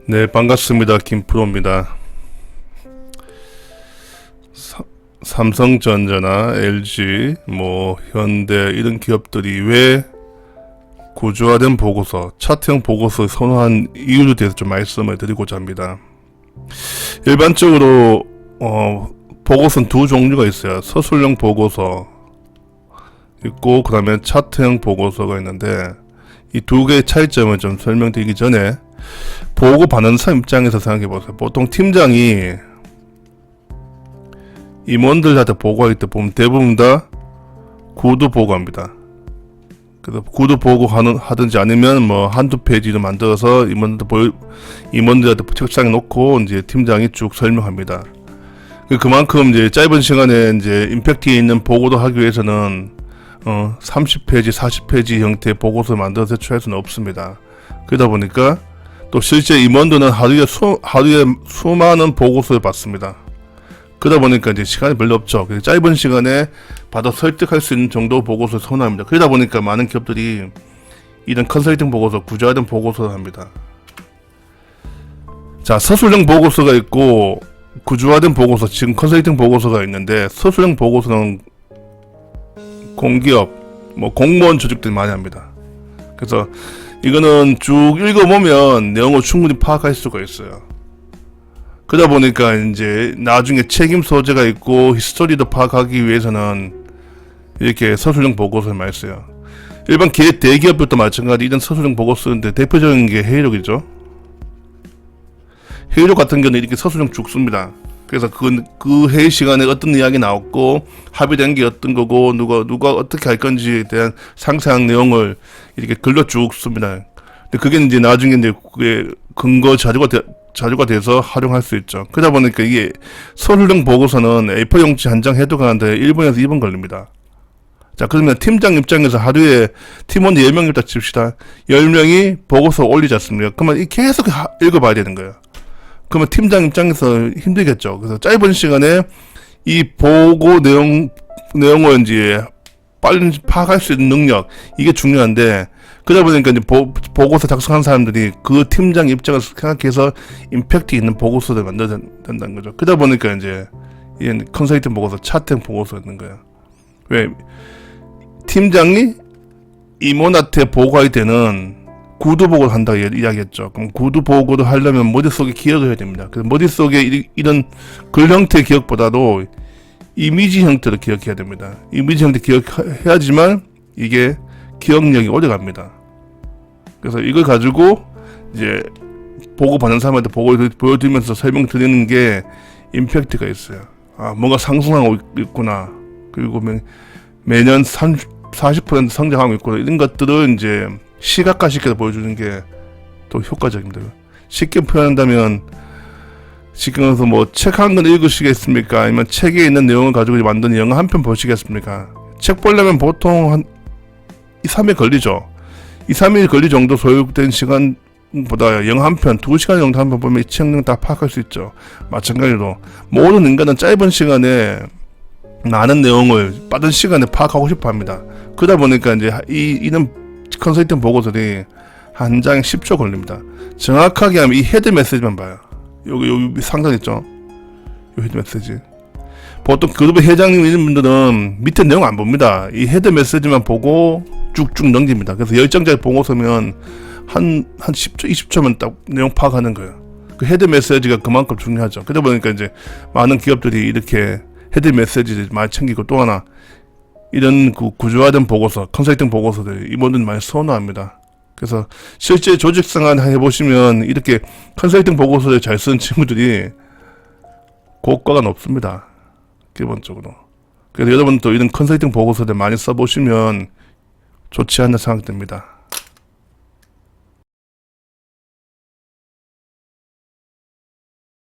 네, 반갑습니다. 김프로입니다. 삼성전자나 LG, 현대 이런 기업들이 왜 구조화된 보고서, 차트형 보고서를 선호한 이유에 대해서 좀 말씀을 드리고자 합니다. 일반적으로 보고서는 두 종류가 있어요. 서술형 보고서 있고, 그 다음에 차트형 보고서가 있는데, 이 두 개의 차이점을 좀 설명드리기 전에 보고 받는 사람 입장에서 생각해 보세요. 보통 팀장이 임원들한테 보고할 때 보면 대부분 다 구두 보고합니다. 그래서 구두 보고 하든지 아니면 한두 페이지를 만들어서 임원들한테 책상에 놓고 이제 팀장이 쭉 설명합니다. 그만큼 이제 짧은 시간에 이제 임팩트 있는 보고도 하기 위해서는 30페이지, 40페이지 형태의 보고서를 만들어서 제출할 수는 없습니다. 그러다 보니까 또 실제 임원들은 하루에 수많은 보고서를 받습니다. 그러다 보니까 이제 시간이 별로 없죠. 그래서 짧은 시간에 받아 설득할 수 있는 정도 보고서를 선호합니다. 그러다 보니까 많은 기업들이 이런 컨설팅 보고서, 구조화된 보고서를 합니다. 자, 서술형 보고서가 있고 구조화된 보고서, 지금 컨설팅 보고서가 있는데, 서술형 보고서는 공기업, 공무원 조직들이 많이 합니다. 그래서 이거는 쭉 읽어보면 내용을 충분히 파악할 수가 있어요. 그러다 보니까 이제 나중에 책임 소재가 있고 히스토리도 파악하기 위해서는 이렇게 서술형 보고서를 많이 써요. 일반 대기업들도 마찬가지 이런 서술형 보고서 쓰는데 대표적인 게 회의록이죠. 회의록 같은 경우는 이렇게 서술형 쭉 씁니다. 그래서 그 회의 시간에 어떤 이야기 나왔고 합의된 게 어떤 거고 누가 어떻게 할 건지에 대한 상세한 내용을 이렇게 글로 쭉 씁니다. 근데 그게 이제 나중에 이제 그게 근거 자료가 돼서 활용할 수 있죠. 그러다 보니까 이게 서술형 보고서는 A4 용지 한 장 해독하는데 1분에서 2분 걸립니다. 자, 그러면 팀장 입장에서 하루에 팀원 10명 있다 칩시다. 10명이 보고서 올리지 않습니까? 그러면 계속 읽어봐야 되는 거예요. 그러면 팀장 입장에서 힘들겠죠. 그래서 짧은 시간에 이 보고 내용을 이제 빨리 파악할 수 있는 능력, 이게 중요한데, 그러다 보니까 이제 보고서 작성한 사람들이 그 팀장 입장을 생각해서 임팩트 있는 보고서를 만들어야 된다는 거죠. 그러다 보니까 이제 이게 컨설팅 보고서, 차트형 보고서였는 거예요. 왜? 팀장이 임원한테 보고할 때는 구두 보고를 한다고 이야기했죠. 그럼 구두 보고를 하려면 머릿속에 기억을 해야 됩니다. 그래서 머릿속에 이런 글 형태 기억보다도 이미지 형태를 기억해야 됩니다. 이미지 형태 기억해야지만 이게 기억력이 오래 갑니다. 그래서 이걸 가지고 이제 보고 받는 사람한테 보고를 보여드리면서 설명드리는 게 임팩트가 있어요. 아, 뭔가 상승하고 있구나. 그리고 매년 40% 성장하고 있구나. 이런 것들을 이제 시각화시켜서 보여주는 게 또 효과적입니다. 쉽게 표현한다면, 쉽게 말해서 책 한 권 읽으시겠습니까? 아니면 책에 있는 내용을 가지고 만든 영화 한 편 보시겠습니까? 책 보려면 보통 한 2, 3일 걸리죠. 2, 3일 걸릴 정도 소요된 시간보다 영화 한 편, 2시간 정도 한 편 보면 이 책 내용 다 파악할 수 있죠. 마찬가지로 모든 인간은 짧은 시간에 많은 내용을 빠른 시간에 파악하고 싶어 합니다. 그러다 보니까 이제 이런 컨설팅 보고서들이 한 장에 10초 걸립니다. 정확하게 하면 이 헤드 메시지만 봐요. 여기 상단 있죠? 이 헤드 메시지. 보통 그룹의 회장님 이런 분들은 밑에 내용 안 봅니다. 이 헤드 메시지만 보고 쭉쭉 넘깁니다. 그래서 10장짜리 보고서면 한 10초, 20초면 딱 내용 파악하는 거예요. 그 헤드 메시지가 그만큼 중요하죠. 그러다 보니까 이제 많은 기업들이 이렇게 헤드 메시지를 많이 챙기고, 또 하나 이런 구조화된 보고서, 컨설팅 보고서들 임원들이 많이 선호합니다. 그래서 실제 조직 생활 해보시면 이렇게 컨설팅 보고서를 잘 쓰는 친구들이 고과가 높습니다. 기본적으로. 그래서 여러분도 이런 컨설팅 보고서들 많이 써보시면 좋지 않나 생각됩니다.